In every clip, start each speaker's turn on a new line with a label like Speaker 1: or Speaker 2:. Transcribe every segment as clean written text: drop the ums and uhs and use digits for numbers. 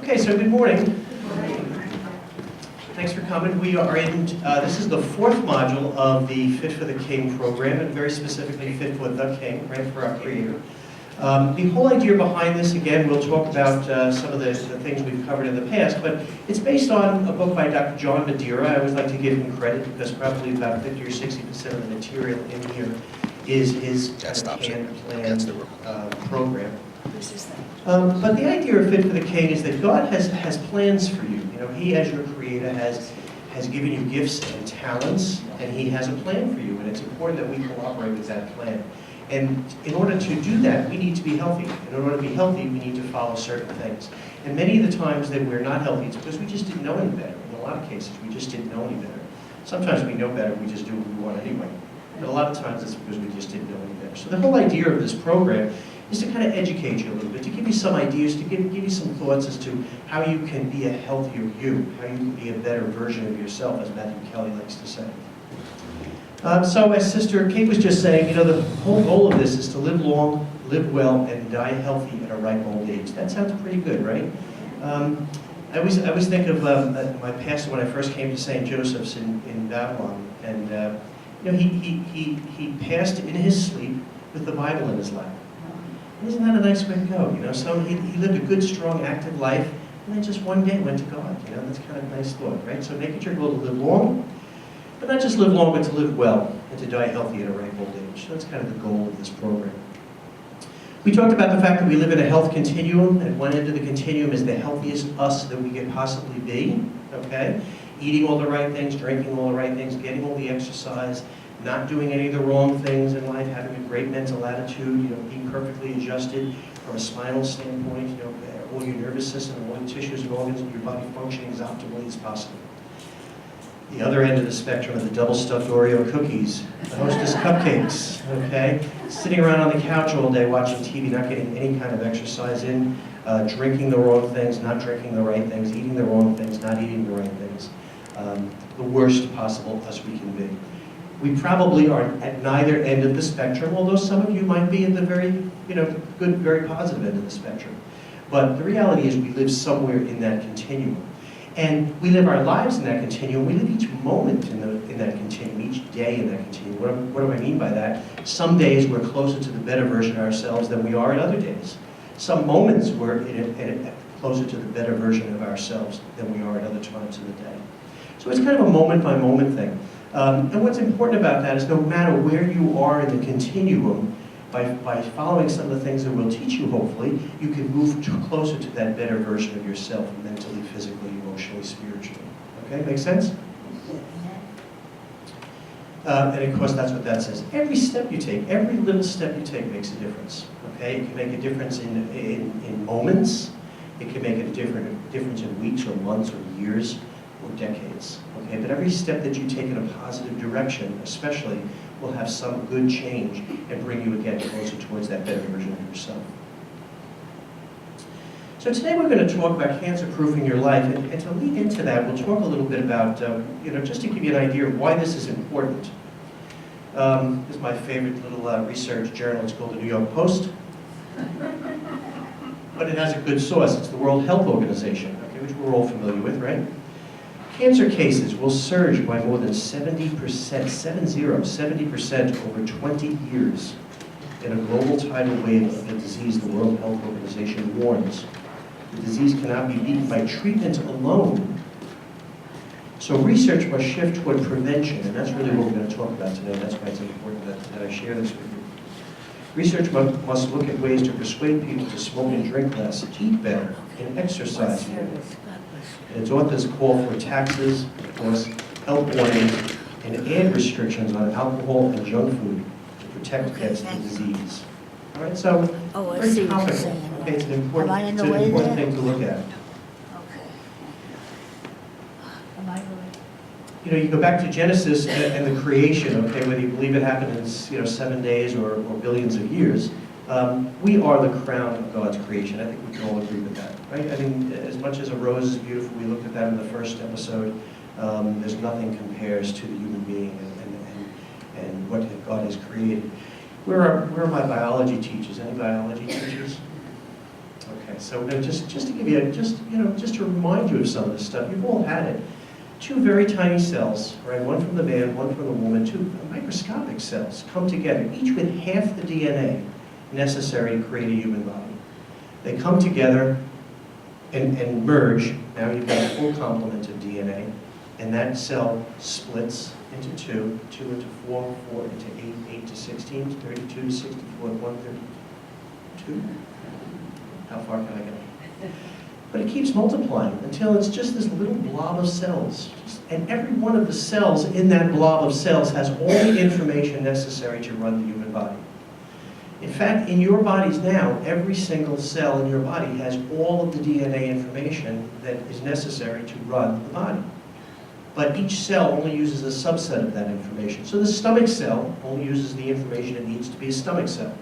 Speaker 1: Okay, so good morning. Thanks for coming. We are in, this is the fourth module of the Fit for the King program, and very specifically Fit for the King, right, for our Creator. The whole idea behind this, again, we'll talk about some of the things we've covered in the past, but it's based on a book by Dr. John Madeira. I always like to give him credit because probably about 50 or 60% of the material in here is his planned program. But the idea of Fit for the King is that God has plans for you. You know, He, as your Creator, has given you gifts and talents, and He has a plan for you, and it's important that we cooperate with that plan. And in order to do that, we need to be healthy. In order to be healthy, we need to follow certain things. And many of the times that we're not healthy, it's because we just didn't know any better. In a lot of cases, we just didn't know any better. Sometimes we know better, we just do what we want anyway. But a lot of times it's because we just didn't know any better. So the whole idea of this program is to kind of educate you a little bit, to give you some ideas, to give you some thoughts as to how you can be a healthier you, how you can be a better version of yourself, as Matthew Kelly likes to say. So as Sister Kate was just saying, you know, the whole goal of this is to live long, live well, and die healthy at a ripe old age. That sounds pretty good, right? I always think of my pastor when I first came to St. Joseph's in Babylon, and you know, he passed in his sleep with the Bible in his lap. Isn't that a nice way to go? You know, so he lived a good, strong, active life, and then just one day went to God. You know, that's kind of a nice thought, right? So make it your goal to live long, but not just live long, but to live well and to die healthy at a ripe old age. That's kind of the goal of this program. We talked about the fact that we live in a health continuum. At one end of the continuum is the healthiest us that we could possibly be, okay? Eating all the right things, drinking all the right things, getting all the exercise, not doing any of the wrong things in life, having a great mental attitude, you know, being perfectly adjusted from a spinal standpoint, you know, all your nervous system, all your tissues and organs in your body functioning as optimally as possible. The other end of the spectrum are the double stuffed Oreo cookies, the Hostess cupcakes, okay? Sitting around on the couch all day watching TV, not getting any kind of exercise in, drinking the wrong things, not drinking the right things, eating the wrong things, not eating the right things. The worst possible us we can be. We probably are at neither end of the spectrum, although some of you might be at the very, you know, good, very positive end of the spectrum. But the reality is we live somewhere in that continuum. And we live our lives in that continuum. We live each moment in that continuum, each day in that continuum. What do I mean by that? Some days we're closer to the better version of ourselves than we are at other days. Some moments we're closer to the better version of ourselves than we are at other times of the day. So it's kind of a moment-by-moment thing. And what's important about that is no matter where you are in the continuum, by following some of the things that we'll teach you, hopefully, you can move closer to that better version of yourself, mentally, physically, emotionally, spiritually. Okay, make sense? And of course, that's what that says. Every step you take, every little step you take makes a difference. Okay, it can make a difference in moments. It can make a difference in weeks or months or years or decades. Okay, but every step that you take in a positive direction, especially, will have some good change and bring you again closer towards that better version of yourself. So today we're going to talk about cancer-proofing your life, and to lead into that, we'll talk a little bit about, you know, just to give you an idea of why this is important. This is my favorite little research journal. It's called the New York Post. But it has a good source. It's the World Health Organization, okay, which we're all familiar with, right? Cancer cases will surge by more than 70% over 20 years in a global tidal wave of the disease the World Health Organization warns. The disease cannot be beaten by treatment alone. So research must shift toward prevention, and that's really what we're going to talk about today. That's why it's important that I share this with you. Research must look at ways to persuade people to smoke and drink less, eat better, and exercise more. And its authors call for taxes, of course, health warnings, and add restrictions on alcohol and junk food to protect against the disease. All right, so very topical. Okay, it's an important thing to look at. You know, you go back to Genesis and the creation, okay, whether you believe it happened in 7 days or billions of years, we are the crown of God's creation. I think we can all agree with that, right? I mean, as much as a rose is beautiful, we looked at that in the first episode, there's nothing compares to the human being and what God has created. Where are my biology teachers? Any biology teachers? Okay, so now just to give you, just to remind you of some of this stuff, you've all had it. Two very tiny cells, right? One from the man, one from the woman, two microscopic cells come together, each with half the DNA necessary to create a human body. They come together and merge. Now you've got a full complement of DNA, and that cell splits into two, two into four, four into eight, eight to 16, 32 to 64, 132. How far can I go? But it keeps multiplying until it's just this little blob of cells. And every one of the cells in that blob of cells has all the information necessary to run the human body. In fact, in your bodies now, every single cell in your body has all of the DNA information that is necessary to run the body. But each cell only uses a subset of that information. So the stomach cell only uses the information it needs to be a stomach cell.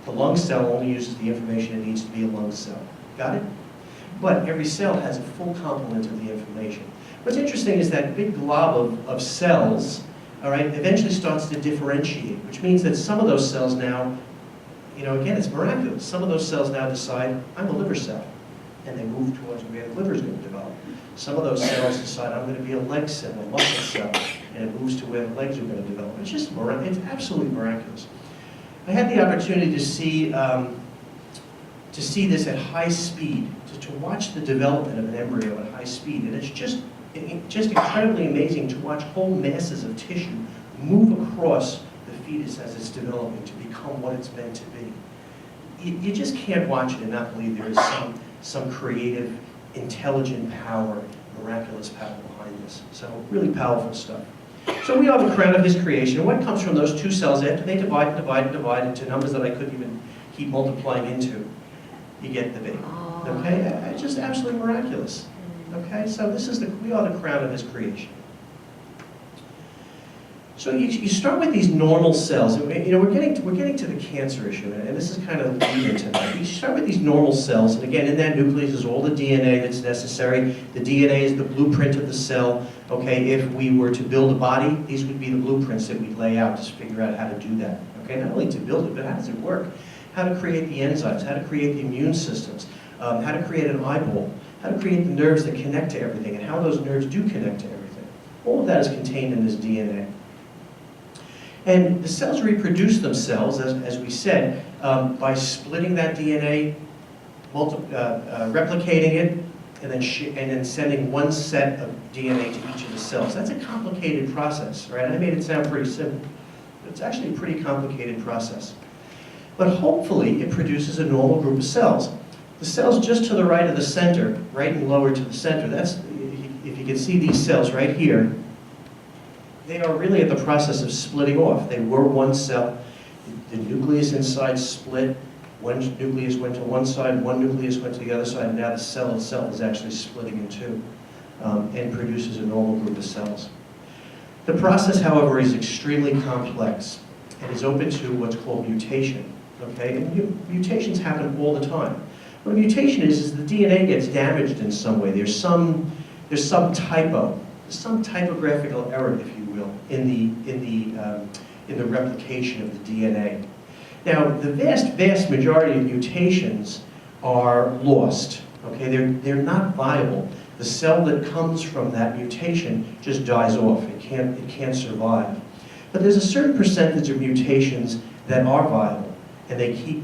Speaker 1: The lung cell only uses the information it needs to be a lung cell. Got it? But every cell has a full complement of the information. What's interesting is that big glob of cells, all right, eventually starts to differentiate, which means that some of those cells now, again, it's miraculous. Some of those cells now decide, I'm a liver cell, and they move towards where the liver is going to develop. Some of those cells decide, I'm going to be a leg cell, a muscle cell, and it moves to where the legs are going to develop. It's just miraculous. It's absolutely miraculous. I had the opportunity to see this at high speed, to watch the development of an embryo at high speed, and it's just incredibly amazing to watch whole masses of tissue move across the fetus as it's developing to become what it's meant to be. You just can't watch it and not believe there is some creative, intelligent power, miraculous power behind this. So really powerful stuff. So we are the crown of his creation. And what comes from those two cells after they divide and divide and divide into numbers that I couldn't even keep multiplying into? You get the baby. Okay? It's just absolutely miraculous. Okay? So we are the crown of his creation. So you start with these normal cells. We're getting to the cancer issue, and this is kind of leading to that. You start with these normal cells, and again, in that nucleus is all the DNA that's necessary. The DNA is the blueprint of the cell. Okay, if we were to build a body, these would be the blueprints that we'd lay out to figure out how to do that. Okay, not only to build it, but how does it work? How to create the enzymes, how to create the immune systems, how to create an eyeball, how to create the nerves that connect to everything, and how those nerves do connect to everything. All of that is contained in this DNA. And the cells reproduce themselves, as we said, by splitting that DNA, replicating it, and then sending one set of DNA to each of the cells. That's a complicated process, right? I made it sound pretty simple, but it's actually a pretty complicated process. But hopefully, it produces a normal group of cells. The cells just to the right of the center, right and lower to the center, if you can see these cells right here, they are really at the process of splitting off. They were one cell. The nucleus inside split. One nucleus went to one side, one nucleus went to the other side, and now the cell itself is actually splitting in two and produces a normal group of cells. The process, however, is extremely complex and is open to what's called mutation. Okay? And mutations happen all the time. What a mutation is the DNA gets damaged in some way. There's some typo. Some typographical error, if you will, in the replication of the DNA. Now, the vast majority of mutations are lost. Okay, they're not viable. The cell that comes from that mutation just dies off. It can't survive. But there's a certain percentage of mutations that are viable, and they keep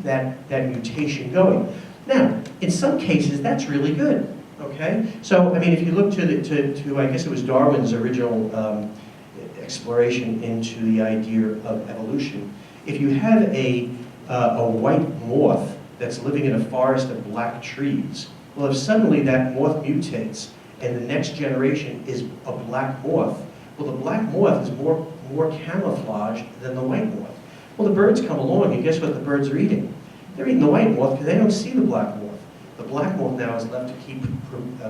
Speaker 1: that mutation going. Now, in some cases, that's really good. Okay, so I mean, if you look to I guess it was Darwin's original exploration into the idea of evolution. If you have a white moth that's living in a forest of black trees, well, if suddenly that moth mutates and the next generation is a black moth, well, the black moth is more camouflaged than the white moth. Well, the birds come along, and guess what the birds are eating? They're eating the white moth because they don't see the black moth. The black moth now is left to keep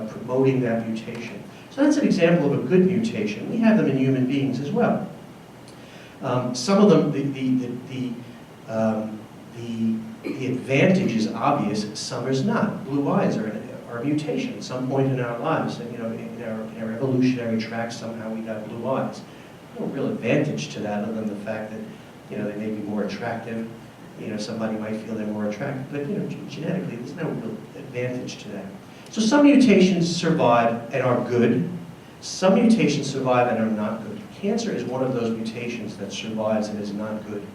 Speaker 1: promoting that mutation. So that's an example of a good mutation. We have them in human beings as well. Some of them, the advantage is obvious, some is not. Blue eyes are a mutation at some point in our lives. And, in our evolutionary track, somehow we got blue eyes. No real advantage to that other than the fact that they may be more attractive. somebody might feel they're more attractive, but genetically, there's no real advantage to that. So some mutations survive and are good. Some mutations survive and are not good. Cancer is one of those mutations that survives and is not good.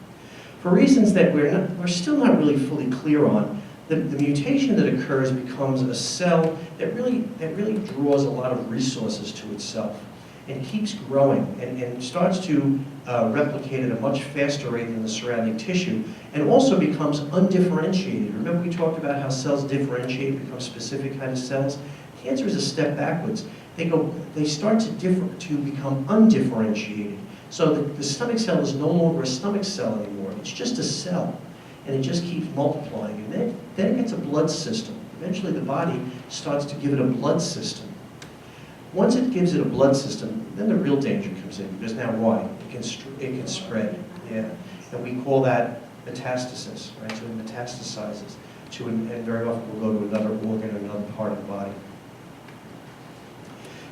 Speaker 1: For reasons that we're still not really fully clear on, the mutation that occurs becomes a cell that really draws a lot of resources to itself and keeps growing and starts to replicate at a much faster rate than the surrounding tissue, and also becomes undifferentiated. Remember we talked about how cells differentiate, become specific kind of cells? Cancer is a step backwards. They start to become undifferentiated. So the stomach cell is no longer a stomach cell anymore. It's just a cell, and it just keeps multiplying. And then it gets a blood system. Eventually the body starts to give it a blood system. Once it gives it a blood system, then the real danger comes in, because now why? It can spread, yeah. And we call that metastasis, right? So it metastasizes and very often will go to another organ or another part of the body.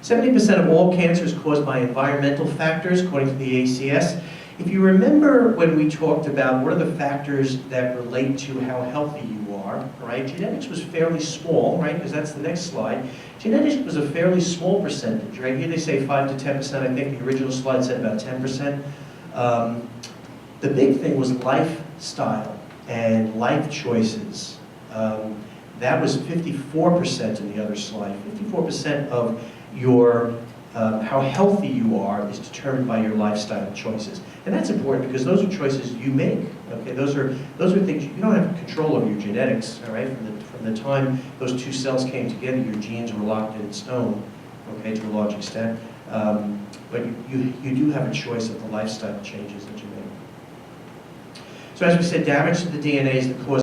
Speaker 1: 70% of all cancer is caused by environmental factors, according to the ACS. If you remember when we talked about what are the factors that relate to how healthy you are, right? Genetics was fairly small, right? Because that's the next slide. Genetics was a fairly small percentage, right? Here they say 5 to 10%. I think the original slide said about 10%. The big thing was lifestyle and life choices. That was 54% in the other slide. 54% of your how healthy you are is determined by your lifestyle choices, and that's important because those are choices you make. Okay, those are things you don't have control over your genetics. All right, from the time those two cells came together, your genes were locked in stone. Okay, to a large extent, but you do have a choice of the lifestyle changes that you make. So as we said, damage to the DNA is the cause